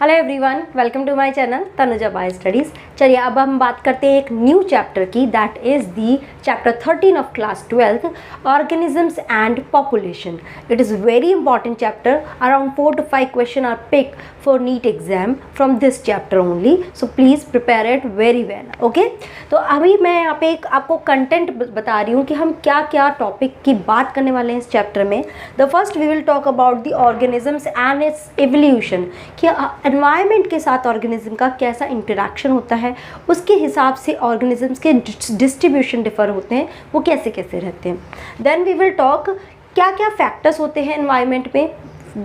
Hello everyone, welcome to my channel Tanuja bio studies. चलिए अब हम बात करते हैं एक न्यू चैप्टर की, that is the chapter 13 of class 12, organisms and population. It is very important chapter. Around 4 to 5 question are pick for NEET exam from this chapter only, so please prepare it very well. Okay, तो अभी मैं यहाँ पे एक आपको content बता रही हूँ कि हम क्या क्या टॉपिक की बात करने वाले हैं इस चैप्टर में। The first we will talk about the organisms and its evolution, कि एनवायरनमेंट के साथ ऑर्गेनिज्म का कैसा इंटरेक्शन होता है, उसके हिसाब से ऑर्गेनिजम्स के डिस्ट्रीब्यूशन डिफर होते हैं, वो कैसे कैसे रहते हैं। देन वी विल टॉक क्या क्या फैक्टर्स होते हैं एनवायरनमेंट में।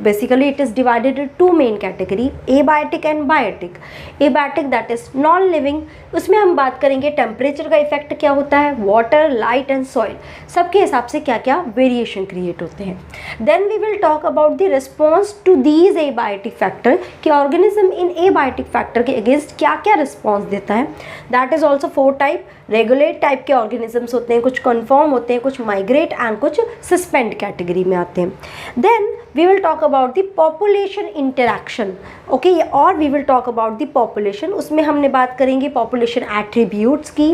Basically it is divided into two main category, abiotic and biotic. Abiotic that is non living, उसमें हम बात करेंगे टेम्परेचर का इफेक्ट क्या होता है, वाटर, लाइट एंड सॉइल, सबके हिसाब से क्या क्या वेरिएशन क्रिएट होते हैं। Then we will talk about the response to these abiotic factor, कि ऑर्गेनिज्म इन एबायोटिक फैक्टर के अगेंस्ट क्या क्या रिस्पॉन्स देता है। That is also 4 type. Regulate type के ऑर्गेनिजम्स होते हैं, कुछ कन्फर्म होते हैं, कुछ माइग्रेट एंड कुछ सस्पेंड कैटेगरी में आते हैं। देन we will talk about the population interaction, okay, और we will talk about the population, उसमें हमने बात करेंगे population attributes की।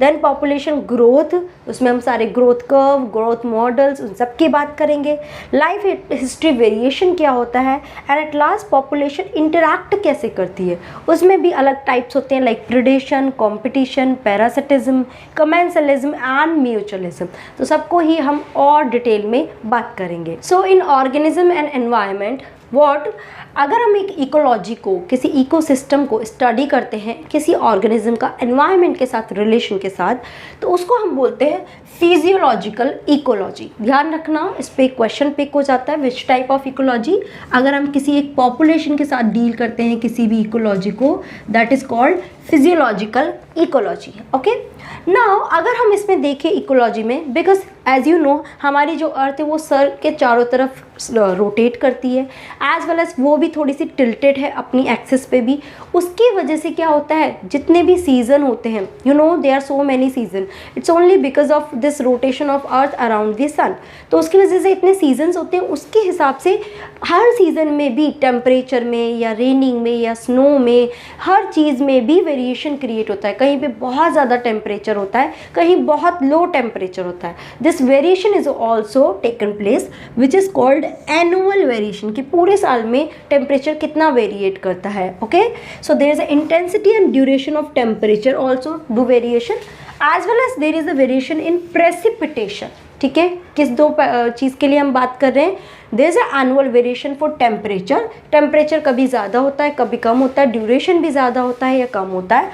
then population growth, उसमें हम सारे growth curve, growth models, उन सब की बात करेंगे। life history variation क्या होता है, and at last population interact कैसे करती है, उसमें भी अलग types होते हैं like predation, competition, parasitism, commensalism and mutualism। तो सबको ही हम और डिटेल में बात करेंगे। so in organism and environment what, अगर हम एक इकोलॉजी को, किसी इकोसिस्टम को स्टडी करते हैं, किसी ऑर्गेनिज्म का एनवायरनमेंट के साथ रिलेशन के साथ, तो उसको हम बोलते हैं फिजियोलॉजिकल इकोलॉजी। ध्यान रखना, इस पे क्वेश्चन पिक हो जाता है, विच टाइप ऑफ इकोलॉजी। अगर हम किसी एक पॉपुलेशन के साथ डील करते हैं किसी भी इकोलॉजी को, that is called physiological ecology. Okay, now अगर हम इसमें देखें इकोलॉजी में, बिकॉज एज यू नो हमारी जो अर्थ है वो सर के चारों तरफ रोटेट करती है, एज वेल एज वो भी थोड़ी सी टिल्टेड है अपनी एक्सिस पे भी। उसकी वजह से क्या होता है, जितने भी सीजन होते हैं, you know there are so many season, it's only because of this rotation of earth around the sun. तो उसकी वजह से इतने सीजन्स होते हैं, उसके हिसाब से हर सीज़न में भी टेम्परेचर में या रेनिंग में या स्नो में, हर चीज़ में भी वेरिएशन क्रिएट होता है। कहीं पे बहुत ज़्यादा टेम्परेचर होता है, कहीं बहुत लो टेम्परेचर होता है। This variation is also taken place which is called annual variation, कि पूरे साल में टेम्परेचर कितना वेरिएट करता है। Okay, so there is a intensity and duration of temperature also do variation, as well as there is a variation in precipitation. ठीक है, किस दो चीज़ के लिए हम बात कर रहे हैं, there is a annual variation for temperature. Temperature कभी ज़्यादा होता है, कभी कम होता है, ड्यूरेशन भी ज़्यादा होता है या कम होता है।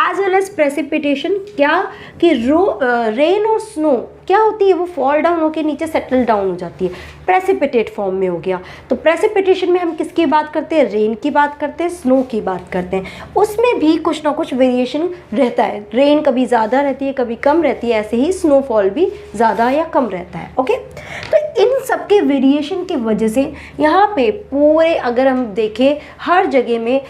एज वेल एज प्रेसिपिटेशन, क्या कि रेन और स्नो क्या होती है, वो फॉल डाउन होकर नीचे सेटल डाउन हो जाती है, प्रेसिपिटेट फॉर्म में हो गया। तो प्रेसिपिटेशन में हम किसकी बात करते हैं, रेन की बात करते हैं, स्नो की बात करते हैं। उसमें भी कुछ ना कुछ वेरिएशन रहता है, रेन कभी ज़्यादा रहती है, कभी कम रहती है, ऐसे ही स्नोफॉल भी ज़्यादा या कम रहता है। ओके, तो इन सब के वेरिएशन की वजह से यहाँ पे पूरे अगर हम देखें हर जगह में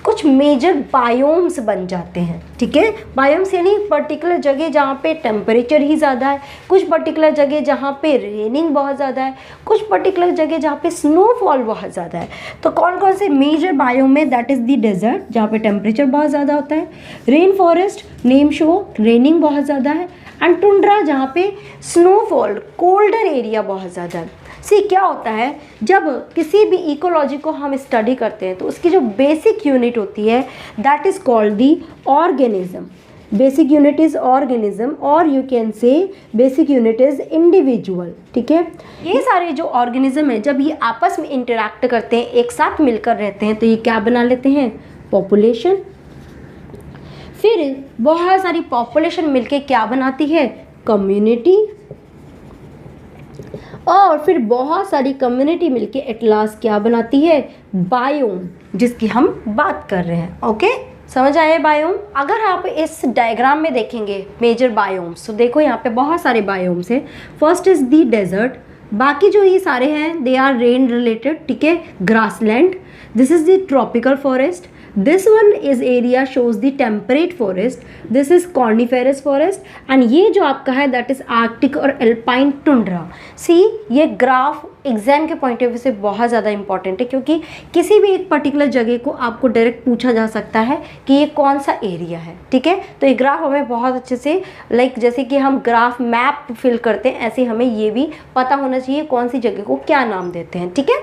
कुछ मेजर बायोम्स बन जाते हैं। ठीक है, बायोम्स यानी पर्टिकुलर जगह जहाँ पे टेम्परेचर ही ज़्यादा है, कुछ पर्टिकुलर जगह जहाँ पे रेनिंग बहुत ज़्यादा है, कुछ पर्टिकुलर जगह जहाँ पे स्नोफॉल बहुत ज़्यादा है। तो कौन कौन से मेजर बायोम में, दैट इज़ द डेजर्ट जहाँ पे टेम्परेचर बहुत ज़्यादा होता है, rain forest, name show, raining बहुत ज़्यादा है, एंड टुंड्रा जहाँ पे स्नोफॉल, कोल्डर एरिया बहुत ज़्यादा है। सी क्या होता है, जब किसी भी इकोलॉजी को हम स्टडी करते हैं तो उसकी जो बेसिक यूनिट होती है that is called the organism. Basic unit is organism, और you can say basic unit is individual. ठीक है, ये सारे जो ऑर्गेनिज्म है जब ये आपस में इंटरेक्ट करते हैं, एक साथ मिलकर रहते हैं, तो ये क्या बना लेते हैं, पॉपुलेशन। फिर बहुत सारी पॉपुलेशन मिलके क्या बनाती है, कम्युनिटी, और फिर बहुत सारी कम्युनिटी मिलके एट लास्ट क्या बनाती है, बायोम, जिसकी हम बात कर रहे हैं। ओके, समझ आए बायोम। अगर आप इस डायग्राम में देखेंगे मेजर बायोम्स, तो देखो यहाँ पे बहुत सारे बायोम्स हैं। फर्स्ट इज दी डेजर्ट, बाकी जो ये सारे हैं दे आर रेन रिलेटेड। ठीक है, grassland, This is the tropical forest. This one is area shows the temperate forest. This is coniferous forest and ये जो आपका है that is arctic और alpine tundra. See ये ग्राफ एग्जाम के point of view से बहुत ज़्यादा इंपॉर्टेंट है, क्योंकि किसी भी एक पर्टिकुलर जगह को आपको डायरेक्ट पूछा जा सकता है कि ये कौन सा एरिया है, ठीक है। तो ये ग्राफ हमें बहुत अच्छे से जैसे कि हम ग्राफ मैप फिल करते हैं, ऐसे हमें ये भी पता होना चाहिए कौन सी जगह को क्या नाम देते हैं, ठीक है।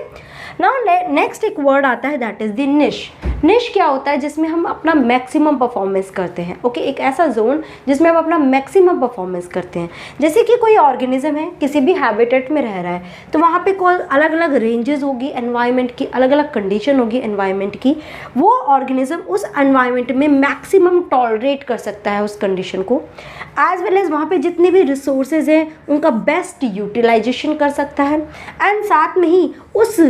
नाउ नेक्स्ट एक वर्ड आता है दैट इज़ द निश। निश क्या होता है? जिसमें हम अपना मैक्सिमम परफॉर्मेंस करते हैं, ओके। एक ऐसा जोन जिसमें हम अपना मैक्सिमम परफॉर्मेंस करते हैं। जैसे कि कोई ऑर्गेनिज्म है किसी भी हैबिटेट में रह रहा है, तो वहाँ पे कोई अलग अलग रेंजेस होगी एनवायरनमेंट की, अलग अलग कंडीशन होगी एनवायरनमेंट की। वो ऑर्गेनिज्म उस एनवायरनमेंट में मैक्सिमम टॉलरेट कर सकता है उस कंडीशन को, एज वेल एज वहाँ पे जितने भी रिसोर्सेज हैं उनका बेस्ट यूटिलाइजेशन कर सकता है। एंड साथ में ही उस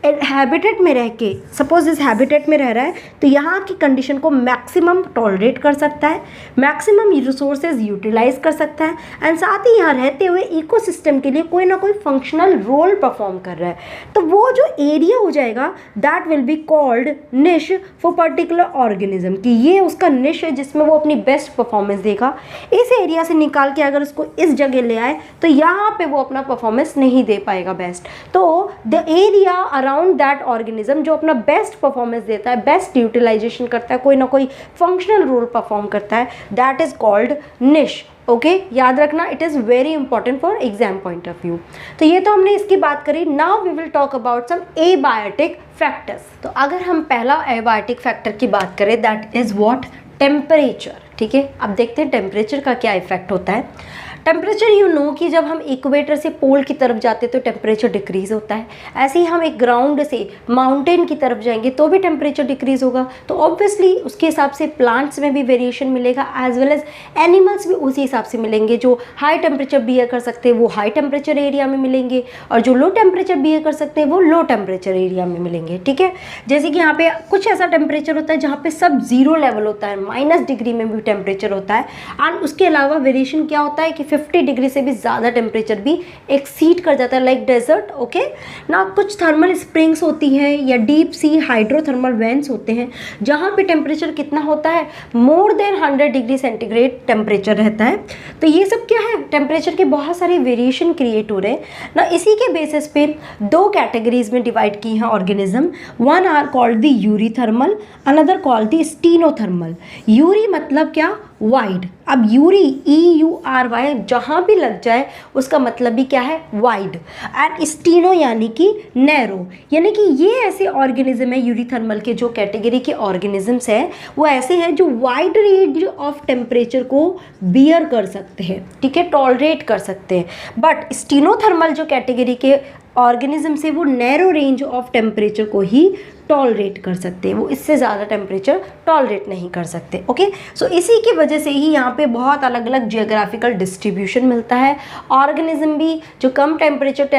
हैबिटेट में रह के, सपोज इस हैबिटेट में रह रहा है तो यहाँ की कंडीशन को मैक्सिमम टॉलरेट कर सकता है, मैक्सिमम रिसोर्सेज यूटिलाइज कर सकता है, एंड साथ ही यहाँ रहते हुए इकोसिस्टम के लिए कोई ना कोई फंक्शनल रोल परफॉर्म कर रहा है। तो वो जो एरिया हो जाएगा दैट विल बी कॉल्ड निश फॉर पर्टिकुलर ऑर्गेनिज्म, कि ये उसका निश है जिसमें वो अपनी बेस्ट परफॉर्मेंस देगा। इस एरिया से निकाल के अगर उसको इस जगह ले आए तो यहाँ पे वो अपना परफॉर्मेंस नहीं दे पाएगा बेस्ट। तो the area around that organism जो अपना बेस्ट परफॉर्मेंस देता है, बेस्ट यूटिलाइजेशन करता है, कोई ना कोई फंक्शनल रोल परफॉर्म करता है, that is called niche, okay. याद रखना, it is very important for exam point of view. तो ये तो हमने इसकी बात करी। Now we will talk about some abiotic factors. तो अगर हम पहला एबायोटिक फैक्टर की बात करें दैट इज़ व्हाट? टेम्परेचर, ठीक है। अब देखते हैं टेम्परेचर का क्या इफेक्ट होता है। टेम्परेचर यू नो कि जब हम इक्वेटर से पोल की तरफ जाते हैं तो टेम्परेचर डिक्रीज़ होता है। ऐसे ही हम एक ग्राउंड से माउंटेन की तरफ जाएंगे तो भी टेम्परेचर डिक्रीज़ होगा। तो ऑब्वियसली उसके हिसाब से प्लांट्स में भी वेरिएशन मिलेगा, एज वेल एज एनिमल्स भी उसी हिसाब से मिलेंगे। जो हाई टेम्परेचर बिहेव कर सकते हैं वो हाई टेम्परेचर एरिया में मिलेंगे, और जो लो टेम्परेचर बिहेव कर सकते हैं वो लो टेम्परेचर एरिया में मिलेंगे, ठीक है। जैसे कि यहाँ पे कुछ ऐसा टेम्परेचर होता है जहाँ पे सब जीरो लेवल होता है, माइनस डिग्री में भी टेम्परेचर होता है। एंड उसके अलावा वेरिएशन क्या होता है कि 50 डिग्री से भी ज़्यादा टेम्परेचर भी एक्सीड कर जाता है, लाइक डेजर्ट, ओके ना। कुछ थर्मल स्प्रिंग्स होती हैं या डीप सी हाइड्रोथर्मल वेंट्स होते हैं जहाँ पे टेम्परेचर कितना होता है? More than 100 degree centigrade temperature रहता है। तो ये सब क्या है? टेम्परेचर के बहुत सारे वेरिएशन क्रिएट हो रहे हैं ना। इसी के बेसिस पे दो कैटेगरीज में डिवाइड की हैं organism. One are called the eurythermal, another called the stenothermal. Eury मतलब क्या? वाइड। अब यूरी EURY जहाँ भी लग जाए उसका मतलब भी क्या है? वाइड। एंड स्टीनो यानी कि नैरो, यानी कि ये ऐसे ऑर्गेनिज्म है यूरीथर्मल के जो कैटेगरी के ऑर्गेनिजम्स हैं वो ऐसे हैं जो वाइड रेंज ऑफ टेम्परेचर को बियर कर सकते हैं, ठीक है, टॉलरेट कर सकते हैं। बट स्टीनोथर्मल जो कैटेगरी के ऑर्गेनिज्म से वो नैरो रेंज ऑफ टेम्परेचर को ही टॉलरेट कर सकते हैं, वो इससे ज़्यादा टेम्परेचर टॉलरेट नहीं कर सकते, ओके। सो इसी की वजह से ही यहाँ पे बहुत अलग अलग जियोग्राफिकल डिस्ट्रीब्यूशन मिलता है। ऑर्गेनिज्म भी जो कम टेम्परेचर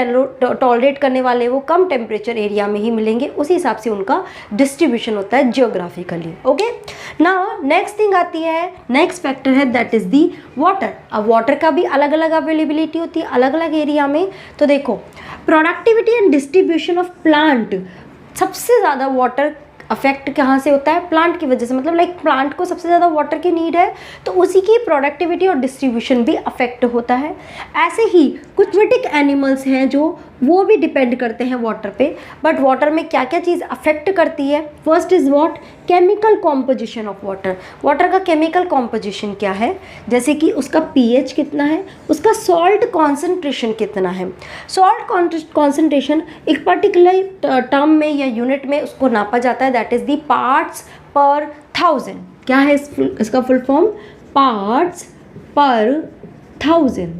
टॉलरेट करने वाले वो कम टेम्परेचर एरिया में ही मिलेंगे, उसी हिसाब से उनका डिस्ट्रीब्यूशन होता है geographically, okay. Now next thing आती है, नेक्स्ट फैक्टर है दैट इज़ दी वाटर। अब वाटर का भी अलग अलग अवेलेबिलिटी होती है अलग अलग एरिया में। तो देखो, productivity and distribution of plant, सबसे ज़्यादा वाटर अफेक्ट कहाँ से होता है? प्लांट की वजह से। मतलब लाइक प्लांट को सबसे ज़्यादा वाटर की नीड है तो उसी की प्रोडक्टिविटी और डिस्ट्रीब्यूशन भी अफेक्ट होता है। ऐसे ही कुछ एक्वेटिक एनिमल्स हैं जो वो भी डिपेंड करते हैं वाटर पे। बट वाटर में क्या क्या चीज़ अफेक्ट करती है? First is what? Chemical composition of water. Water का केमिकल कॉम्पोजिशन क्या है? जैसे कि उसका pH कितना है, उसका सॉल्ट कॉन्सेंट्रेशन कितना है। सॉल्ट कॉन्सेंट्रेशन एक पर्टिकुलर टर्म में या यूनिट में उसको नापा जाता है, दैट इज़ दी पार्ट्स पर 1000। क्या है इसका फुल फॉर्म? पार्ट्स पर 1000,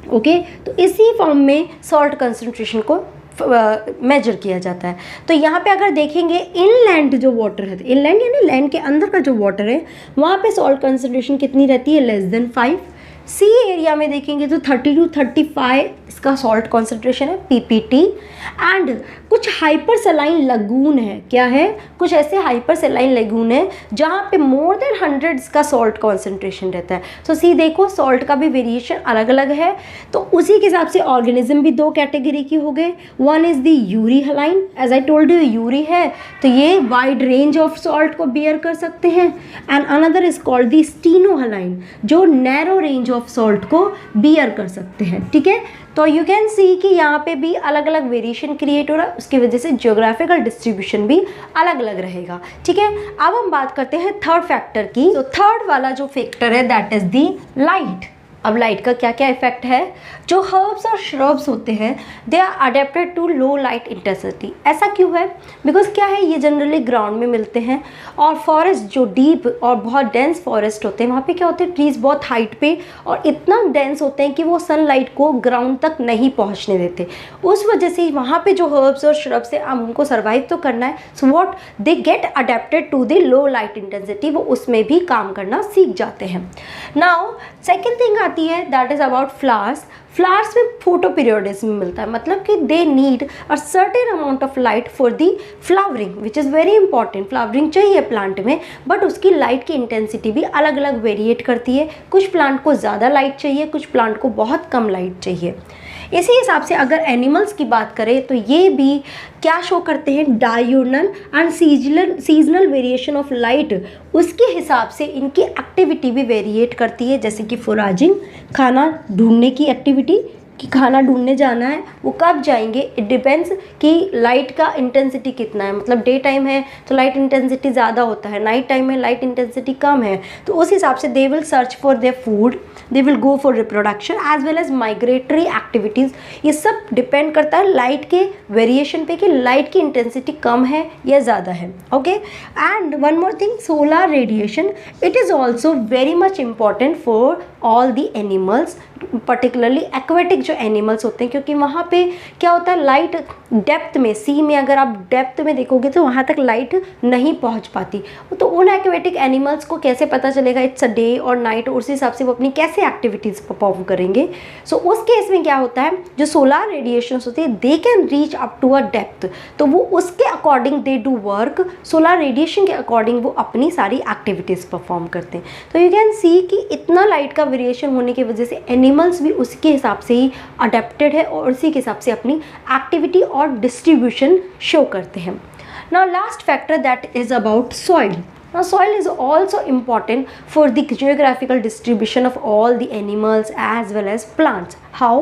ओके। तो इसी फॉर्म में सॉल्ट कंसंट्रेशन को मेजर किया जाता है। तो यहाँ पे अगर देखेंगे इनलैंड जो वाटर है, इनलैंड यानी लैंड के अंदर का जो वाटर है, वहाँ पे सॉल्ट कंसंट्रेशन कितनी रहती है? Less than 5। सी एरिया में देखेंगे तो 30 to 35 इसका सॉल्ट कॉन्सेंट्रेशन है पीपीटी। एंड कुछ हाइपर सेलाइन लगून है, क्या है, कुछ ऐसे हाइपर सेलाइन लगून है जहाँ पे मोर देन 100 इसका सॉल्ट कॉन्सेंट्रेशन रहता है। तो सी देखो सॉल्ट का भी वेरिएशन अलग अलग है। तो उसी के हिसाब से ऑर्गेनिज्म भी दो कैटेगरी की हो गए। One is the euryhaline, as I told you यूरी है तो ये वाइड रेंज ऑफ सॉल्ट को बियर कर सकते हैं। And another is called the stenohaline, जो नैरो रेंज ऑफ सॉल्ट को बियर कर सकते हैं। ठीक है, तो यू कैन सी कि यहाँ पे भी अलग अलग वेरिएशन क्रिएट हो रहा है, उसकी वजह से ज्योग्राफिकल डिस्ट्रीब्यूशन भी अलग अलग रहेगा। ठीक है, अब हम बात करते हैं थर्ड फैक्टर की। तो थर्ड वाला जो फैक्टर है दैट इज दी लाइट। अब लाइट का क्या क्या इफेक्ट है, जो हर्ब्स और श्रब्स होते हैं they are adapted to low light intensity. ऐसा क्यों है, बिकॉज क्या है, ये जनरली ग्राउंड में मिलते हैं और फॉरेस्ट जो डीप और बहुत डेंस फॉरेस्ट होते हैं वहाँ पे क्या होते हैं, ट्रीज बहुत हाइट पे और इतना डेंस होते हैं कि वो सनलाइट को ग्राउंड तक नहीं पहुँचने देते। उस वजह से वहाँ पे जो हर्ब्स और श्रब्स है अब उनको सर्वाइव तो करना है, so what they get adapted to the low light intensity, वो उसमें भी काम करना सीख जाते हैं। नाउ सेकेंड थिंग आती है that is about flowers. Flowers में फोटो पीरियोडिज्म मिलता है, मतलब कि they need a certain amount of light for the flowering which is very important. Flowering चाहिए प्लांट में, बट उसकी लाइट की इंटेंसिटी भी अलग अलग वेरिएट करती है। कुछ प्लांट को ज़्यादा लाइट चाहिए, कुछ प्लांट को बहुत कम लाइट चाहिए। इसी हिसाब से अगर एनिमल्स की बात करें तो ये भी क्या शो करते हैं, diurnal and seasonal variation of light, उसके हिसाब से इनकी एक्टिविटी भी वेरिएट करती है। जैसे कि फोराजिंग, खाना ढूंढने की एक्टिविटी, कि खाना ढूंढने जाना है, वो कब जाएंगे, इट डिपेंड्स कि लाइट का इंटेंसिटी कितना है। मतलब डे टाइम है तो लाइट इंटेंसिटी ज़्यादा होता है, नाइट टाइम में लाइट इंटेंसिटी कम है, तो उस हिसाब से they will search for their food, they will go for reproduction as well as migratory activities. ये सब डिपेंड करता है लाइट के वेरिएशन पे कि लाइट की इंटेंसिटी कम है या ज़्यादा है। Okay, and one more thing, solar radiation, it is also very much important for all the animals, particularly aquatic जो एनिमल्स होते हैं, क्योंकि वहाँ पे क्या होता है, लाइट डेप्थ में, सी में अगर आप डेप्थ में देखोगे तो वहाँ तक लाइट नहीं पहुँच पाती। तो उन एक्वेटिक एनिमल्स को कैसे पता चलेगा इट्स अ डे और नाइट, उस हिसाब से वो अपनी कैसे एक्टिविटीज़ परफॉर्म करेंगे। सो उस केस में क्या होता है, जो सोलर रेडिएशन होती है they can reach up to a depth, तो वो उसके according they do work, solar radiation के अकॉर्डिंग वो अपनी सारी एक्टिविटीज़ परफॉर्म करते हैं। तो यू कैन सी कि इतना लाइट का वेरिएशन होने की वजह से एनिमल्स भी उसके हिसाब से ही अडेप्टेड है और उसी के हिसाब से अपनी एक्टिविटी और डिस्ट्रीब्यूशन शो करते हैं। Now last factor that is about soil. Now soil is also important for the geographical distribution of all the animals as well as plants. How?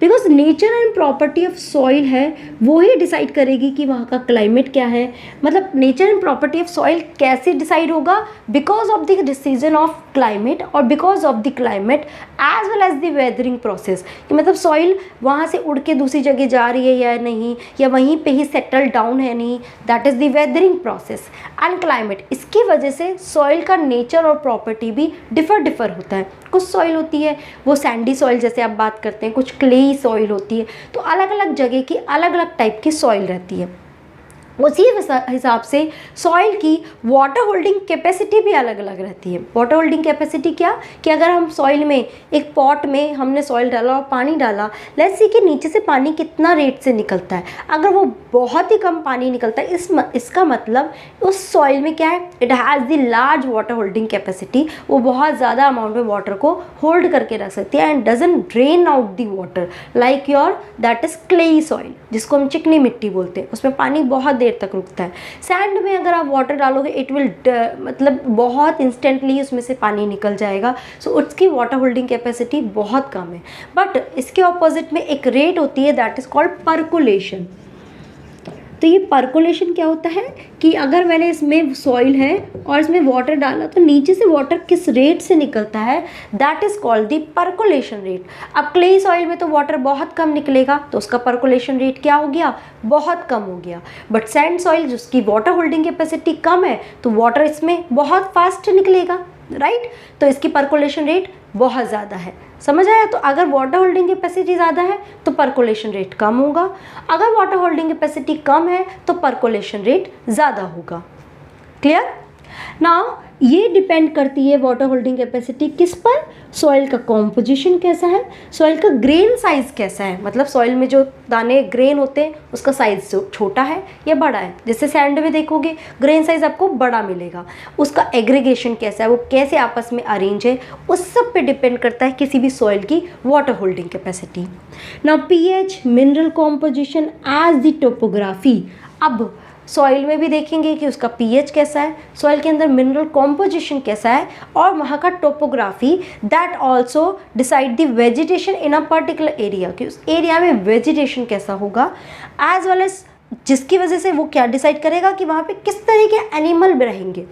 Because nature and property of soil है वो ही decide करेगी कि वहाँ का climate क्या है। मतलब nature and property of soil कैसे डिसाइड होगा, because of the decision of climate और because of the climate as well as the weathering process, कि मतलब सॉइल वहाँ से उड़ के दूसरी जगह जा रही है या नहीं, या वहीं पे ही सेटल डाउन है नहीं, that is the weathering process and climate. इसकी वजह से सॉइल का नेचर और प्रॉपर्टी भी डिफर होता है। कुछ सॉइल होती है वो सैंडी सॉइल जैसे आप बात करते हैं, कुछ क्लेई सॉइल होती है, तो अलग अलग जगह की अलग अलग टाइप की सॉइल रहती है। उसी हिसाब से सॉइल की वाटर होल्डिंग कैपेसिटी भी अलग अलग रहती है। वाटर होल्डिंग कैपेसिटी क्या, कि अगर हम सॉइल में एक पॉट में हमने सॉइल डाला और पानी डाला, लेट्स सी कि नीचे से पानी कितना रेट से निकलता है। अगर वो बहुत ही कम पानी निकलता है, इसका मतलब उस सॉइल में क्या है, it has the large water holding capacity, वो बहुत ज़्यादा अमाउंट में वाटर को होल्ड करके रख सकती है and doesn't drain out the water like your that is clayey soil, जिसको हम चिकनी मिट्टी बोलते हैं, उसमें पानी बहुत देर तक रुकता है। सैंड में अगर आप वाटर डालोगे इट विल मतलब बहुत इंस्टेंटली उसमें से पानी निकल जाएगा, सो उसकी वाटर होल्डिंग कैपेसिटी बहुत कम है। बट इसके ऑपोजिट में एक रेट होती है दैट इज कॉल्ड परकोलेशन। तो ये परकोलेशन क्या होता है कि अगर मैंने इसमें सॉइल है और इसमें वाटर डाला तो नीचे से वाटर किस रेट से निकलता है, that is called the percolation rate. अब क्ले सॉइल में तो वाटर बहुत कम निकलेगा तो उसका परकोलेशन रेट क्या हो गया, बहुत कम हो गया। बट सैंड सॉइल जिसकी वाटर होल्डिंग कैपेसिटी कम है तो वाटर इसमें बहुत फास्ट निकलेगा, राइट, तो इसकी परकोलेशन रेट बहुत ज़्यादा है। समझ आया? तो अगर वाटर होल्डिंग कैपेसिटी ज़्यादा है तो परकोलेशन रेट कम होगा, अगर वाटर होल्डिंग कैपेसिटी कम है तो परकोलेशन रेट ज़्यादा होगा। क्लियर? नाउ ये डिपेंड करती है वाटर होल्डिंग कैपेसिटी किस पर, सॉइल का कॉम्पोजिशन कैसा है, सॉइल का ग्रेन साइज कैसा है, मतलब सॉइल में जो दाने ग्रेन होते हैं उसका साइज छोटा है या बड़ा है। जैसे सैंड में देखोगे ग्रेन साइज आपको बड़ा मिलेगा, उसका एग्रीगेशन कैसा है, वो कैसे आपस में अरेंज है, उस सब पे डिपेंड करता है किसी भी सॉइल की water holding capacity. Now pH, mineral composition as the topography. अब सॉइल में भी देखेंगे कि उसका पीएच कैसा है, सॉइल के अंदर मिनरल कॉम्पोजिशन कैसा है, और वहाँ का topography that also decide the vegetation in a particular area, कि उस एरिया में वेजिटेशन कैसा होगा, एज वेल एज जिसकी वजह से वो क्या डिसाइड करेगा कि वहाँ पे किस तरह के एनिमल भी रहेंगे।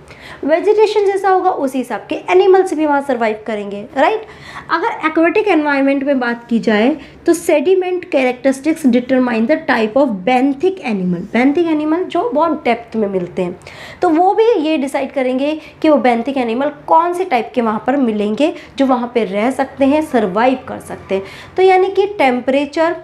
वेजिटेशन जैसा होगा उसी हिसाब के एनिमल्स भी वहाँ सर्वाइव करेंगे, राइट। अगर एक्वेटिक एनवायरनमेंट में बात की जाए तो sediment characteristics determine the type of benthic animal. Benthic animal जो बहुत डेप्थ में मिलते हैं, तो वो भी ये डिसाइड करेंगे कि वो बेंथिक एनिमल कौन से टाइप के वहाँ पर मिलेंगे जो वहाँ पर रह सकते हैं, सर्वाइव कर सकते हैं। तो यानी कि temperature,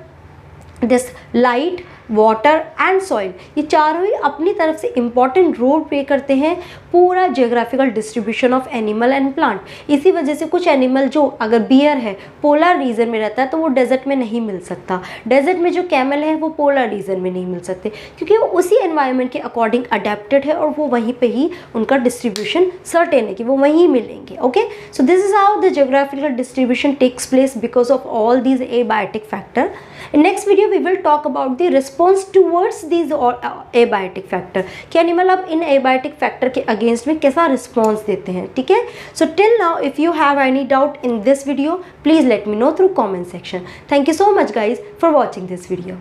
this light, water and soil, ये चारों ही अपनी तरफ से इम्पॉर्टेंट रोल प्ले करते हैं पूरा geographical distribution of animal and plant. इसी वजह से कुछ एनिमल जो अगर बियर है पोलर रीजन में रहता है तो वो डेजर्ट में नहीं मिल सकता, डेजर्ट में जो कैमल है वो पोलर रीजन में नहीं मिल सकते, क्योंकि वो उसी एनवायरनमेंट के अकॉर्डिंग अडेप्टेड है और वो वहीं पे ही उनका डिस्ट्रीब्यूशन सर्टेन है कि वो वहीं मिलेंगे। Okay, so this is how the geographical distribution takes place because of all these abiotic factor. In next video we will talk about the response towards these abiotic factor, कि animal अब इन abiotic factor के against में कैसा response देते हैं। ठीक है, so till now if you have any doubt in this video please let me know through comment section. Thank you so much guys for watching this video.